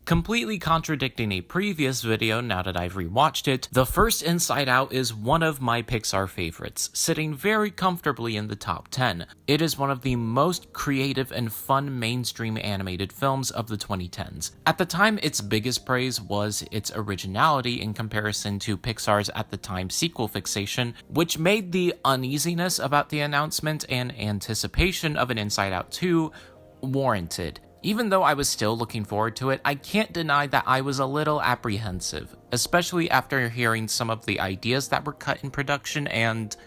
Completely contradicting a previous video now that I've rewatched it, the first Inside Out is one of my Pixar favorites, sitting very comfortably in the top 10. It is one of the most creative and fun mainstream animated films of the 2010s. At the time, its biggest praise was its originality in comparison to Pixar's at the time sequel fixation, which made the uneasiness about the announcement and anticipation of an Inside Out 2 warranted. Even though I was still looking forward to it, I can't deny that I was a little apprehensive, especially after hearing some of the ideas that were cut in production and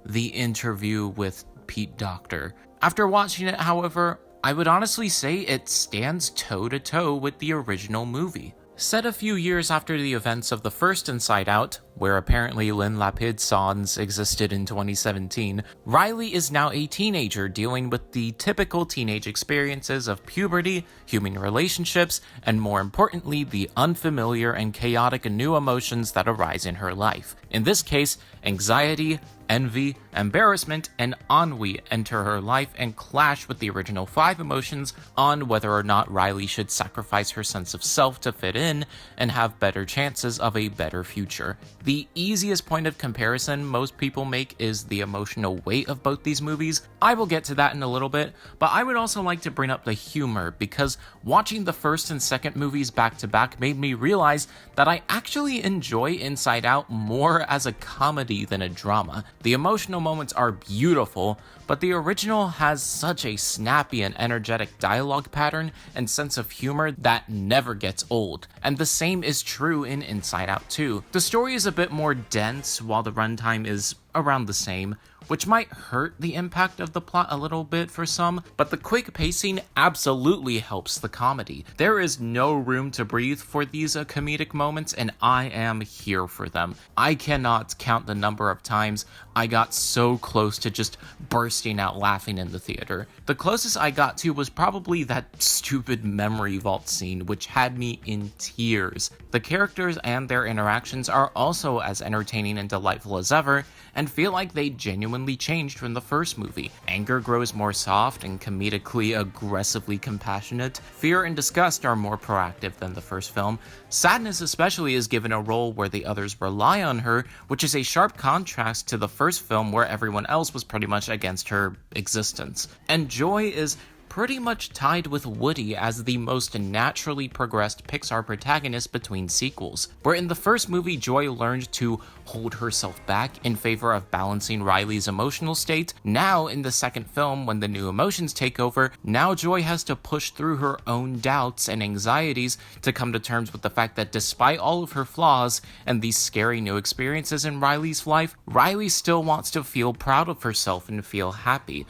the interview with Pete Docter. After watching it, however, I would honestly say it stands toe-to-toe with the original movie. Set a few years after the events of the first Inside Out, where apparently Lynn Lapid's Sans existed in 2017, Riley is now a teenager dealing with the typical teenage experiences of puberty, human relationships, and more importantly, the unfamiliar and chaotic new emotions that arise in her life. In this case, anxiety, envy, embarrassment, and ennui enter her life and clash with the original 5 emotions on whether or not Riley should sacrifice her sense of self to fit in and have better chances of a better future. The easiest point of comparison most people make is the emotional weight of both these movies. I will get to that in a little bit, but I would also like to bring up the humor, because watching the first and second movies back to back made me realize that I actually enjoy Inside Out more as a comedy than a drama. The emotional moments are beautiful, but the original has such a snappy and energetic dialogue pattern and sense of humor that never gets old. And the same is true in Inside Out 2. The story is a bit more dense while the runtime is around the same, which might hurt the impact of the plot a little bit for some, but the quick pacing absolutely helps the comedy. There is no room to breathe for these comedic moments, and I am here for them. I cannot count the number of times I got so close to just bursting out laughing in the theater. The closest I got to was probably that stupid memory vault scene, which had me in tears. The characters and their interactions are also as entertaining and delightful as ever, and feel like they genuinely changed from the first movie. Anger grows more soft and comedically aggressively compassionate. Fear and disgust are more proactive than the first film. Sadness especially is given a role where the others rely on her, which is a sharp contrast to the first film where everyone else was pretty much against her existence. And joy is pretty much tied with Woody as the most naturally progressed Pixar protagonist between sequels, where in the first movie Joy learned to hold herself back in favor of balancing Riley's emotional state. Now in the second film, when the new emotions take over, now Joy has to push through her own doubts and anxieties to come to terms with the fact that despite all of her flaws and these scary new experiences in Riley's life, Riley still wants to feel proud of herself and feel happy.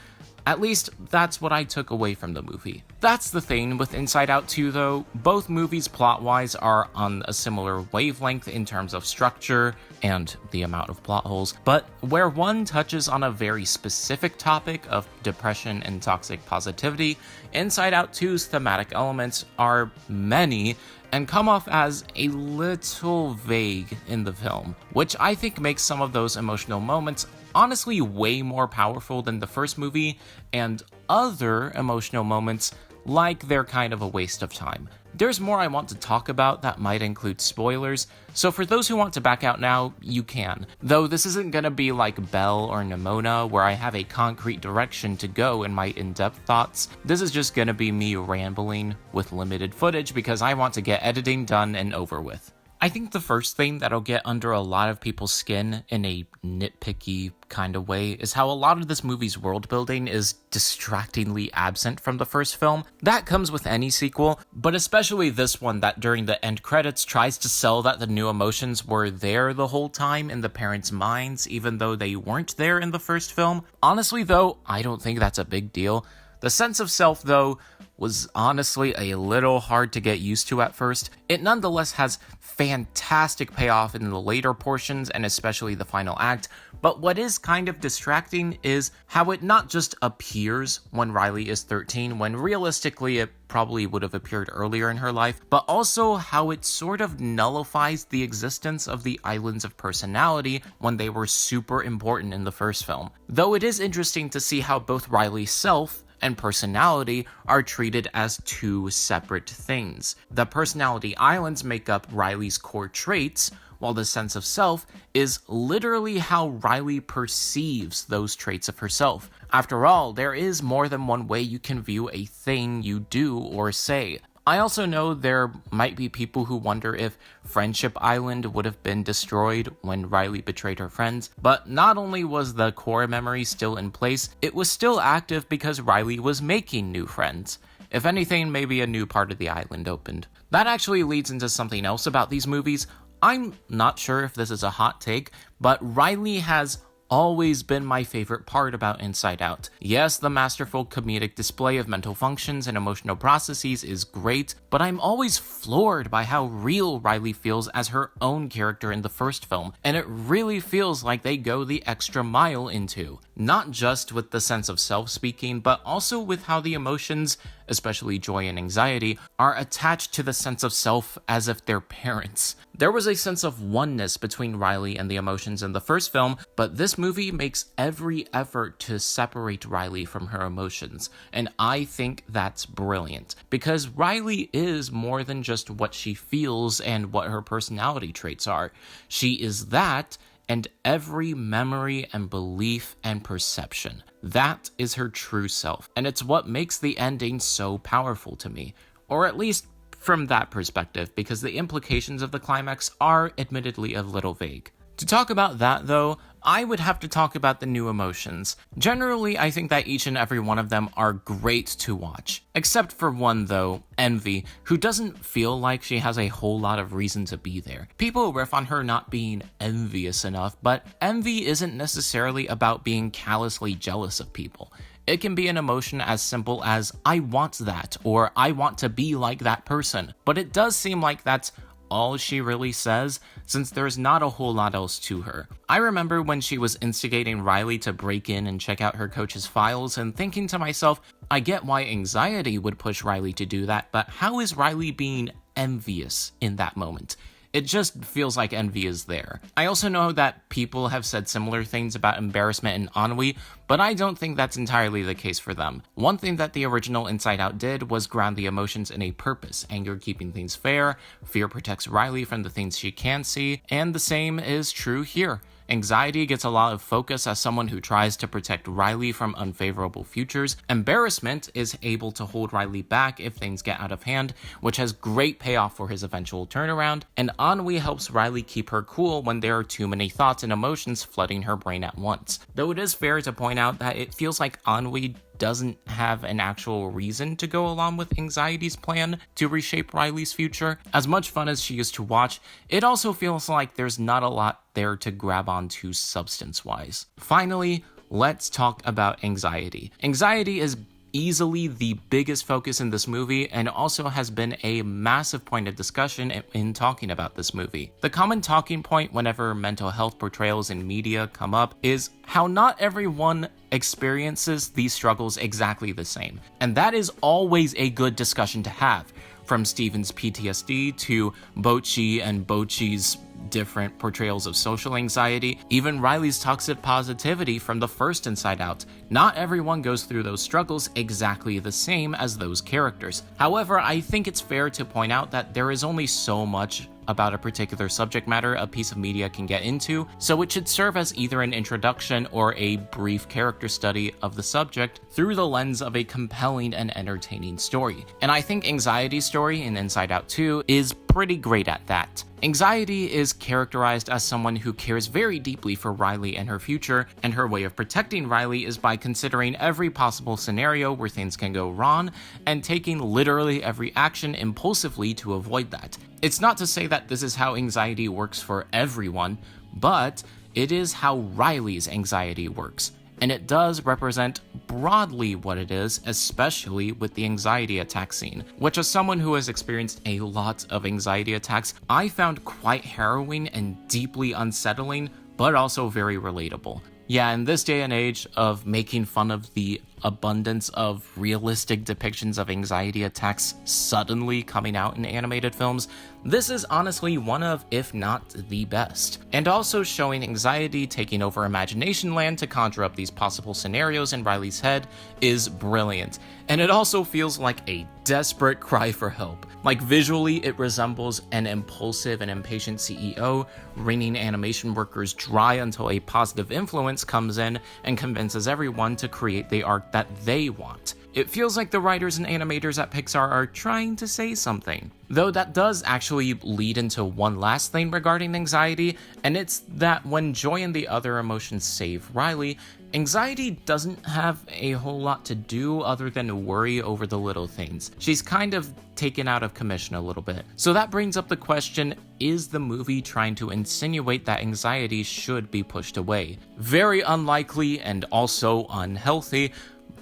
At least, that's what I took away from the movie. That's the thing with Inside Out 2 though. Both movies plot-wise are on a similar wavelength in terms of structure and the amount of plot holes, but where one touches on a very specific topic of depression and toxic positivity, Inside Out 2's thematic elements are many and come off as a little vague in the film, which I think makes some of those emotional moments honestly way more powerful than the first movie, and other emotional moments like they're kind of a waste of time. There's more I want to talk about that might include spoilers, so for those who want to back out now, you can. Though this isn't gonna be like Belle or Nimona, where I have a concrete direction to go in my in-depth thoughts. This is just gonna be me rambling with limited footage because I want to get editing done and over with. I think the first thing that'll get under a lot of people's skin in a nitpicky kind of way is how a lot of this movie's world building is distractingly absent from the first film. That comes with any sequel, but especially this one that during the end credits tries to sell that the new emotions were there the whole time in the parents' minds, even though they weren't there in the first film. Honestly though, I don't think that's a big deal. The sense of self though was honestly a little hard to get used to at first. It nonetheless has fantastic payoff in the later portions and especially the final act, but what is kind of distracting is how it not just appears when Riley is 13, when realistically it probably would have appeared earlier in her life, but also how it sort of nullifies the existence of the islands of personality when they were super important in the first film. Though it is interesting to see how both Riley's self and personality are treated as two separate things. The personality islands make up Riley's core traits, while the sense of self is literally how Riley perceives those traits of herself. After all, there is more than one way you can view a thing you do or say. I also know there might be people who wonder if Friendship Island would have been destroyed when Riley betrayed her friends, but not only was the core memory still in place, it was still active because Riley was making new friends. If anything, maybe a new part of the island opened. That actually leads into something else about these movies. I'm not sure if this is a hot take, but Riley has always been my favorite part about Inside Out. Yes, the masterful comedic display of mental functions and emotional processes is great, but I'm always floored by how real Riley feels as her own character in the first film, and it really feels like they go the extra mile into. Not just with the sense of self speaking, but also with how the emotions, especially joy and anxiety, are attached to the sense of self as if they're parents. There was a sense of oneness between Riley and the emotions in the first film, but this movie makes every effort to separate Riley from her emotions, and I think that's brilliant, because Riley is more than just what she feels and what her personality traits are. She is that, and every memory and belief and perception. That is her true self, and it's what makes the ending so powerful to me, or at least from that perspective, because the implications of the climax are admittedly a little vague. To talk about that, though, I would have to talk about the new emotions. Generally, I think that each and every one of them are great to watch. Except for one, though, Envy, who doesn't feel like she has a whole lot of reason to be there. People riff on her not being envious enough, but envy isn't necessarily about being callously jealous of people. It can be an emotion as simple as, I want that, or I want to be like that person. But it does seem like that's all she really says, since there's not a whole lot else to her. I remember when she was instigating Riley to break in and check out her coach's files and thinking to myself, I get why anxiety would push Riley to do that, but how is Riley being envious in that moment? It just feels like envy is there. I also know that people have said similar things about embarrassment and ennui, but I don't think that's entirely the case for them. One thing that the original Inside Out did was ground the emotions in a purpose. Anger keeping things fair, fear protects Riley from the things she can see, and the same is true here. Anxiety gets a lot of focus as someone who tries to protect Riley from unfavorable futures. Embarrassment is able to hold Riley back if things get out of hand, which has great payoff for his eventual turnaround. And ennui helps Riley keep her cool when there are too many thoughts and emotions flooding her brain at once. Though it is fair to point out that it feels like ennui doesn't have an actual reason to go along with anxiety's plan to reshape Riley's future. As much fun as she is to watch, it also feels like there's not a lot there to grab onto substance-wise. Finally, let's talk about anxiety. Anxiety is easily the biggest focus in this movie and also has been a massive point of discussion in talking about this movie. The common talking point whenever mental health portrayals in media come up is how not everyone experiences these struggles exactly the same. And that is always a good discussion to have. From Steven's PTSD to Bocchi and Bocchi's different portrayals of social anxiety, even Riley's toxic positivity from the first Inside Out. Not everyone goes through those struggles exactly the same as those characters. However, I think it's fair to point out that there is only so much about a particular subject matter a piece of media can get into, so it should serve as either an introduction or a brief character study of the subject through the lens of a compelling and entertaining story. And I think Anxiety's story in Inside Out 2 is pretty great at that. Anxiety is characterized as someone who cares very deeply for Riley and her future, and her way of protecting Riley is by considering every possible scenario where things can go wrong and taking literally every action impulsively to avoid that. It's not to say that this is how anxiety works for everyone, but it is how Riley's anxiety works. And it does represent broadly what it is, especially with the anxiety attack scene, which as someone who has experienced a lot of anxiety attacks, I found quite harrowing and deeply unsettling, but also very relatable. Yeah, in this day and age of making fun of the abundance of realistic depictions of anxiety attacks suddenly coming out in animated films, this is honestly one of, if not the best. And also showing anxiety taking over imagination land to conjure up these possible scenarios in Riley's head is brilliant. And it also feels like a desperate cry for help. Like visually, it resembles an impulsive and impatient CEO wringing animation workers dry until a positive influence comes in and convinces everyone to create the art that they want. It feels like the writers and animators at Pixar are trying to say something. Though that does actually lead into one last thing regarding anxiety, and it's that when joy and the other emotions save Riley, anxiety doesn't have a whole lot to do other than worry over the little things. She's kind of taken out of commission a little bit. So that brings up the question, is the movie trying to insinuate that anxiety should be pushed away? Very unlikely and also unhealthy,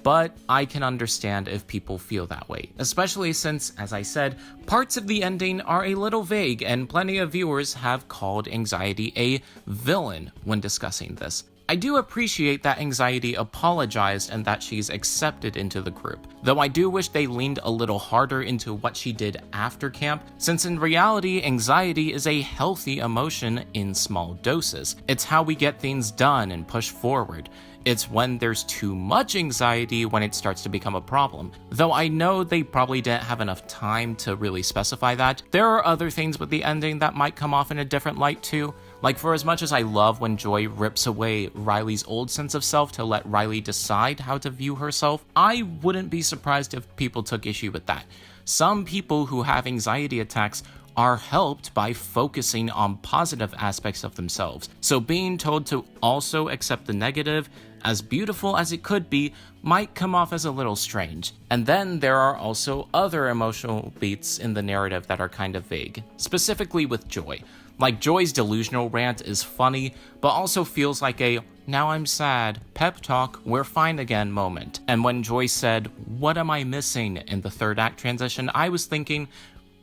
but I can understand if people feel that way, especially since, as I said, parts of the ending are a little vague and plenty of viewers have called anxiety a villain when discussing this. I do appreciate that anxiety apologized and that she's accepted into the group, though I do wish they leaned a little harder into what she did after camp, since in reality, anxiety is a healthy emotion in small doses. It's how we get things done and push forward. It's when there's too much anxiety when it starts to become a problem. Though I know they probably didn't have enough time to really specify that, there are other things with the ending that might come off in a different light too. Like, for as much as I love when Joy rips away Riley's old sense of self to let Riley decide how to view herself, I wouldn't be surprised if people took issue with that. Some people who have anxiety attacks are helped by focusing on positive aspects of themselves. So being told to also accept the negative, as beautiful as it could be, might come off as a little strange. And then there are also other emotional beats in the narrative that are kind of vague, specifically with Joy. Like, Joy's delusional rant is funny, but also feels like a "now I'm sad, pep talk, we're fine again" moment. And when Joy said, "what am I missing?" in the third act transition, I was thinking,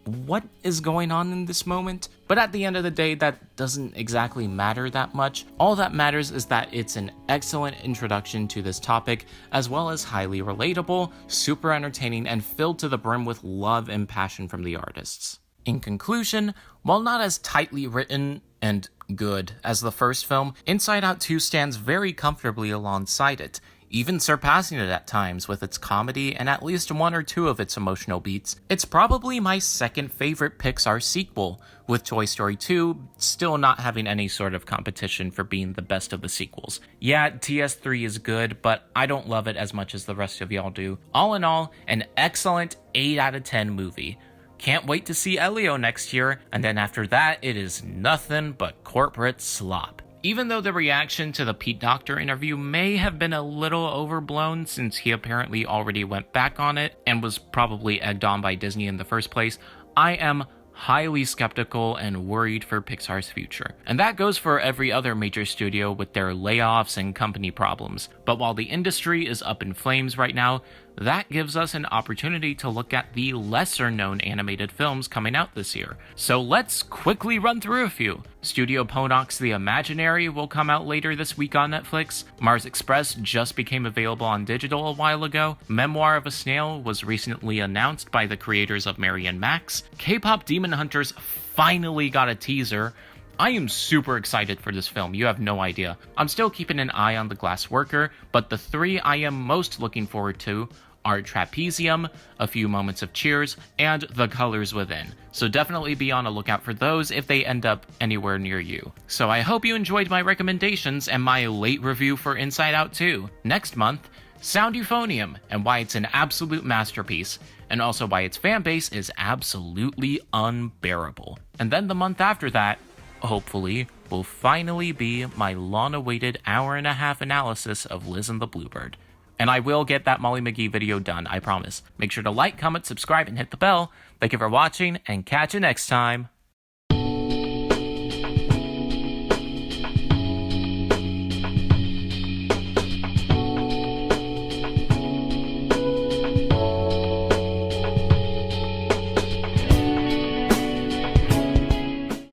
what is going on in this moment? But at the end of the day, that doesn't exactly matter that much. All that matters is that it's an excellent introduction to this topic, as well as highly relatable, super entertaining, and filled to the brim with love and passion from the artists. In conclusion, while not as tightly written and good as the first film, Inside Out 2 stands very comfortably alongside it, even surpassing it at times with its comedy and at least one or two of its emotional beats. It's probably my second favorite Pixar sequel, with Toy Story 2 still not having any sort of competition for being the best of the sequels. Yeah, TS3 is good, but I don't love it as much as the rest of y'all do. All in all, an excellent 8 out of 10 movie. Can't wait to see Elio next year, and then after that, it is nothing but corporate slop. Even though the reaction to the Pete Docter interview may have been a little overblown since he apparently already went back on it and was probably egged on by Disney in the first place, I am highly skeptical and worried for Pixar's future. And that goes for every other major studio with their layoffs and company problems. But while the industry is up in flames right now, that gives us an opportunity to look at the lesser-known animated films coming out this year. So let's quickly run through a few. Studio Ponok's The Imaginary will come out later this week on Netflix. Mars Express just became available on digital a while ago. Memoir of a Snail was recently announced by the creators of Mary and Max. K-pop Demon Hunters finally got a teaser. I am super excited for this film, you have no idea. I'm still keeping an eye on The Glass Worker, but the three I am most looking forward to are Trapezium, A Few Moments of Cheers, and The Colors Within. So definitely be on a lookout for those if they end up anywhere near you. So I hope you enjoyed my recommendations and my late review for Inside Out 2. Next month, Sound Euphonium, and why it's an absolute masterpiece, and also why its fanbase is absolutely unbearable. And then the month after that, hopefully, will finally be my long-awaited hour-and-a-half analysis of Liz and the Bluebird. And I will get that Molly McGee video done, I promise. Make sure to like, comment, subscribe, and hit the bell. Thank you for watching, and catch you next time.